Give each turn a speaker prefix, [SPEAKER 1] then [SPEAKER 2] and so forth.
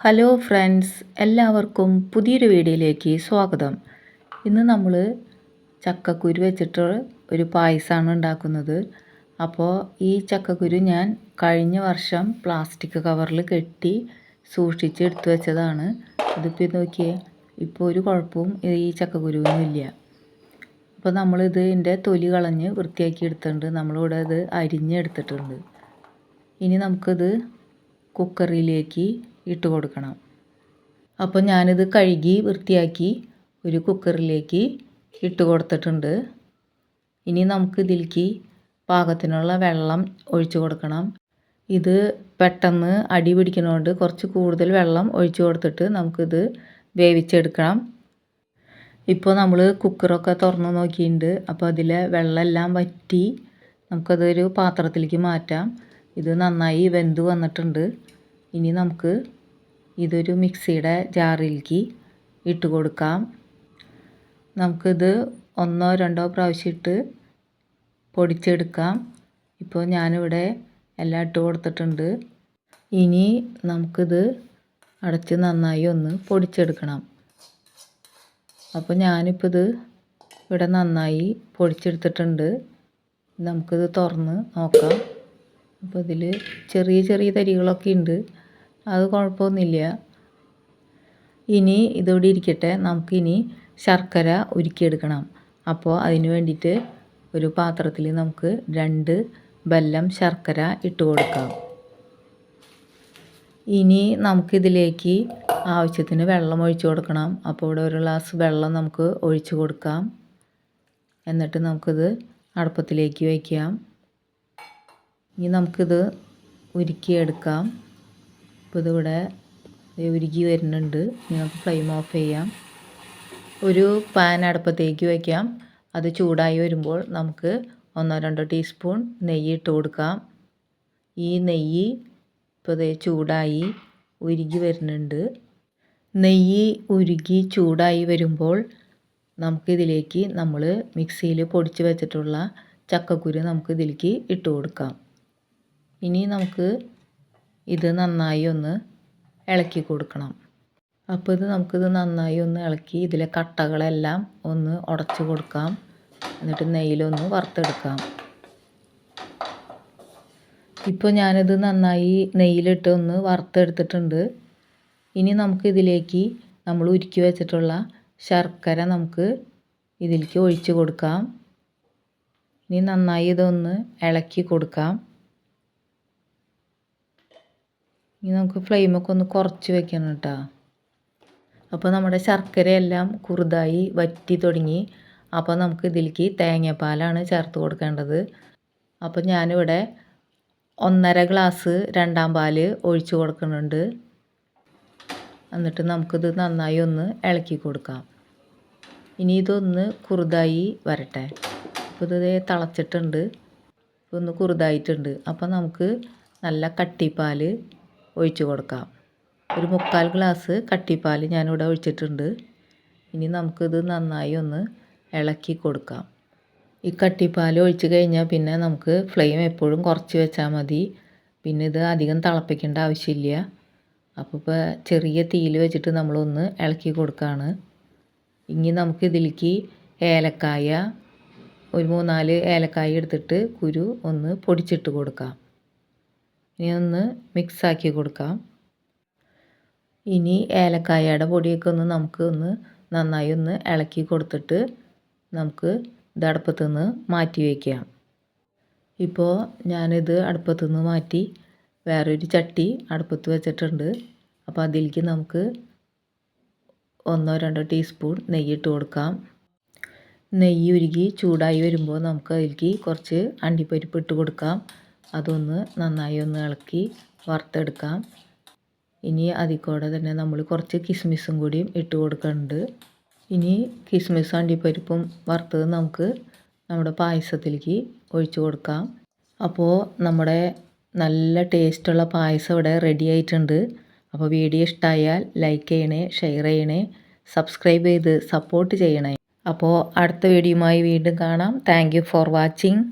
[SPEAKER 1] Hello friends, എല്ലാവർക്കും പുതിയൊരു വീഡിയോയിലേക്ക് സ്വാഗതം. ഇന്ന് നമ്മൾ ചക്കക്കുരു വെച്ചിട്ട് ഒരു പായസമാണ് ഉണ്ടാക്കുന്നത്. അപ്പോൾ ഈ ചക്കക്കുരു ഞാൻ കഴിഞ്ഞ വർഷം പ്ലാസ്റ്റിക് കവറിൽ കെട്ടി സൂക്ഷിച്ച് എടുത്തു വെച്ചതാണ്. ഇതിപ്പോൾ നോക്കിയേ, ഇപ്പോൾ ഒരു കുഴപ്പവും ഈ ചക്കക്കുരുവിനില്ല. അപ്പോൾ നമ്മളിതിൻ്റെ തൊലി കളഞ്ഞ് വൃത്തിയാക്കി എടുത്തിട്ടുണ്ട്. നമ്മളിവിടെ ഇത് അരിഞ്ഞെടുത്തിട്ടുണ്ട്. ഇനി നമുക്കിത് കുക്കറിലേക്ക് ഇട്ട് കൊടുക്കണം. അപ്പോൾ ഞാനിത് കഴുകി വൃത്തിയാക്കി ഒരു കുക്കറിലേക്ക് ഇട്ട് കൊടുത്തിട്ടുണ്ട്. ഇനി നമുക്ക് ഇതിലേക്ക് പാകത്തിനുള്ള വെള്ളം ഒഴിച്ചു കൊടുക്കണം. ഇത് പെട്ടെന്ന് അടി പിടിക്കുന്നതുകൊണ്ട് കുറച്ച് കൂടുതൽ വെള്ളം ഒഴിച്ചു കൊടുത്തിട്ട് നമുക്കിത് വേവിച്ചെടുക്കണം. ഇപ്പോൾ നമ്മൾ കുക്കറൊക്കെ തുറന്ന് നോക്കിയിട്ടുണ്ട്. അപ്പോൾ അതിലെ വെള്ളമെല്ലാം വറ്റി നമുക്കതൊരു പാത്രത്തിലേക്ക് മാറ്റാം. ഇത് നന്നായി വെന്ത് വന്നിട്ടുണ്ട്. ഇനി നമുക്ക് ഇതൊരു മിക്സിയുടെ ജാറിലേക്ക് ഇട്ട് കൊടുക്കാം. നമുക്കിത് 1-2 പ്രാവശ്യം ഇട്ട് പൊടിച്ചെടുക്കാം. ഇപ്പോൾ ഞാനിവിടെ എല്ലാം ഇട്ട് കൊടുത്തിട്ടുണ്ട്. ഇനി നമുക്കിത് അടച്ച് നന്നായി ഒന്ന് പൊടിച്ചെടുക്കണം. അപ്പോൾ ഞാനിപ്പോൾ ഇത് ഇവിടെ നന്നായി പൊടിച്ചെടുത്തിട്ടുണ്ട്. നമുക്കിത് തുറന്ന് നോക്കാം. അപ്പോൾ ഇതിൽ ചെറിയ ചെറിയ തരികളൊക്കെ ഉണ്ട്, അത് കുഴപ്പമൊന്നുമില്ല. ഇനി ഇതോടെ ഇരിക്കട്ടെ. നമുക്കിനി ശർക്കര ഉരുക്കിയെടുക്കണം. അപ്പോൾ അതിന് വേണ്ടിയിട്ട് ഒരു പാത്രത്തിൽ നമുക്ക് 2 ബെല്ലം ശർക്കര ഇട്ട് കൊടുക്കാം. ഇനി നമുക്കിതിലേക്ക് ആവശ്യത്തിന് വെള്ളം ഒഴിച്ചു കൊടുക്കണം. അപ്പോൾ ഇവിടെ ഒരു ഗ്ലാസ് വെള്ളം നമുക്ക് ഒഴിച്ചു കൊടുക്കാം. എന്നിട്ട് നമുക്കിത് അടുപ്പത്തിലേക്ക് വയ്ക്കാം. ഇനി നമുക്കിത് ഉരുക്കിയെടുക്കാം. ഇപ്പോൾ ഇതിവിടെ ഉരുകി വരുന്നുണ്ട്. ഇനി നമുക്ക് ഫ്ലെയിം ഓഫ് ചെയ്യാം. ഒരു പാൻ അടുപ്പത്തേക്ക് വയ്ക്കാം. അത് ചൂടായി വരുമ്പോൾ നമുക്ക് 1-2 ടീസ്പൂൺ നെയ്യ് ഇട്ട് കൊടുക്കാം. ഈ നെയ്യ് ഇപ്പോൾ ഇത് ചൂടായി ഉരുകി വരുന്നുണ്ട്. നെയ്യ് ഉരുകി ചൂടായി വരുമ്പോൾ നമുക്കിതിലേക്ക് നമ്മൾ മിക്സിയിൽ പൊടിച്ച് വെച്ചിട്ടുള്ള ചക്കക്കുരു നമുക്ക് ഇതിലേക്ക് ഇട്ട് കൊടുക്കാം. ഇനി നമുക്ക് ഇത് നന്നായി ഒന്ന് ഇളക്കി കൊടുക്കണം. അപ്പോൾ നമുക്കിത് നന്നായി ഒന്ന് ഇളക്കി ഇതിലെ കട്ടകളെല്ലാം ഒന്ന് ഉടച്ച് കൊടുക്കാം. എന്നിട്ട് നെയ്യിലൊന്ന് വറുത്തെടുക്കാം. ഇപ്പോൾ ഞാനിത് നന്നായി നെയ്യിലിട്ട് ഒന്ന് വറുത്തെടുത്തിട്ടുണ്ട്. ഇനി നമുക്കിതിലേക്ക് നമ്മൾ ഉരുക്കി വെച്ചിട്ടുള്ള ശർക്കര നമുക്ക് ഇതിലേക്ക് ഒഴിച്ച് കൊടുക്കാം. ഇനി നന്നായി ഇതൊന്ന് ഇളക്കി കൊടുക്കാം. ഇനി നമുക്ക് ഫ്ലെയിമൊക്കെ ഒന്ന് കുറച്ച് വെക്കണം കേട്ടോ. അപ്പോൾ നമ്മുടെ ശർക്കരയെല്ലാം കുറുതായി വറ്റി തുടങ്ങി. അപ്പോൾ നമുക്ക് ഇതിലേക്ക് തേങ്ങാപ്പാലാണ് ചേർത്ത് കൊടുക്കേണ്ടത്. അപ്പോൾ ഞാനിവിടെ 1.5 ഗ്ലാസ് രണ്ടാം പാൽ ഒഴിച്ച് കൊടുക്കുന്നുണ്ട്. എന്നിട്ട് നമുക്കിത് നന്നായി ഒന്ന് ഇളക്കി കൊടുക്കാം. ഇനി ഇതൊന്ന് കുറുതായി വരട്ടെ. അപ്പോൾ ഇത് തിളച്ചിട്ടുണ്ട്, ഒന്ന് കുറുതായിട്ടുണ്ട്. അപ്പോൾ നമുക്ക് നല്ല കട്ടിപ്പാൽ ഒഴിച്ച് കൊടുക്കാം. ഒരു 3/4 ഗ്ലാസ് കട്ടിപ്പാൽ ഞാനിവിടെ ഒഴിച്ചിട്ടുണ്ട്. ഇനി നമുക്കിത് നന്നായി ഒന്ന് ഇളക്കി കൊടുക്കാം. ഈ കട്ടിപ്പാൽ ഒഴിച്ച് കഴിഞ്ഞാൽ പിന്നെ നമുക്ക് ഫ്ലെയിം എപ്പോഴും കുറച്ച് വെച്ചാൽ മതി. പിന്നെ ഇത് അധികം തിളപ്പിക്കേണ്ട ആവശ്യമില്ല. അപ്പോൾ ഇപ്പോൾ ചെറിയ തീയിൽ വെച്ചിട്ട് നമ്മളൊന്ന് ഇളക്കി കൊടുക്കുകയാണ്. ഇനി നമുക്ക് ഇതിലേക്ക് ഏലക്കായ ഒരു 3-4 ഏലക്കായ എടുത്തിട്ട് കുരു ഒന്ന് പൊടിച്ചിട്ട് കൊടുക്കാം. ഇനി ഒന്ന് മിക്സാക്കി കൊടുക്കാം. ഇനി ഏലക്കായയുടെ പൊടിയൊക്കെ നമുക്ക് നന്നായി ഒന്ന് ഇളക്കി കൊടുത്തിട്ട് നമുക്ക് ഇത് അടുപ്പത്തു നിന്ന് മാറ്റി വയ്ക്കാം. ഇപ്പോൾ ഞാനിത് അടുപ്പത്തു നിന്ന് മാറ്റി വേറൊരു ചട്ടി അടുപ്പത്ത് വെച്ചിട്ടുണ്ട്. അപ്പോൾ അതിലേക്ക് നമുക്ക് 1-2 ടീസ്പൂൺ നെയ്യ് ഇട്ട് കൊടുക്കാം. നെയ്യ് ഉരുകി ചൂടായി വരുമ്പോൾ നമുക്ക് അതിലേക്ക് കുറച്ച് അണ്ടിപ്പരിപ്പ് ഇട്ട് കൊടുക്കാം. അതൊന്ന് നന്നായി ഒന്ന് ഇളക്കി വറുത്തെടുക്കാം. ഇനി അതിൽക്കൂടെ തന്നെ നമ്മൾ കുറച്ച് കിസ്മിസും കൂടിയും ഇട്ട് കൊടുക്കുന്നുണ്ട്. ഇനി കിസ്മിസും അണ്ടിപ്പരിപ്പും വറുത്തത് നമുക്ക് നമ്മുടെ പായസത്തിലേക്ക് ഒഴിച്ച് കൊടുക്കാം. അപ്പോൾ നമ്മുടെ നല്ല ടേസ്റ്റുള്ള പായസം ഇവിടെ റെഡി ആയിട്ടുണ്ട്. അപ്പോൾ വീഡിയോ ഇഷ്ടമായാൽ ലൈക്ക് ചെയ്യണേ, ഷെയർ ചെയ്യണേ, സബ്സ്ക്രൈബ് ചെയ്ത് സപ്പോർട്ട് ചെയ്യണേ. അപ്പോൾ അടുത്ത വീഡിയോയുമായി വീണ്ടും കാണാം. Thank you for watching.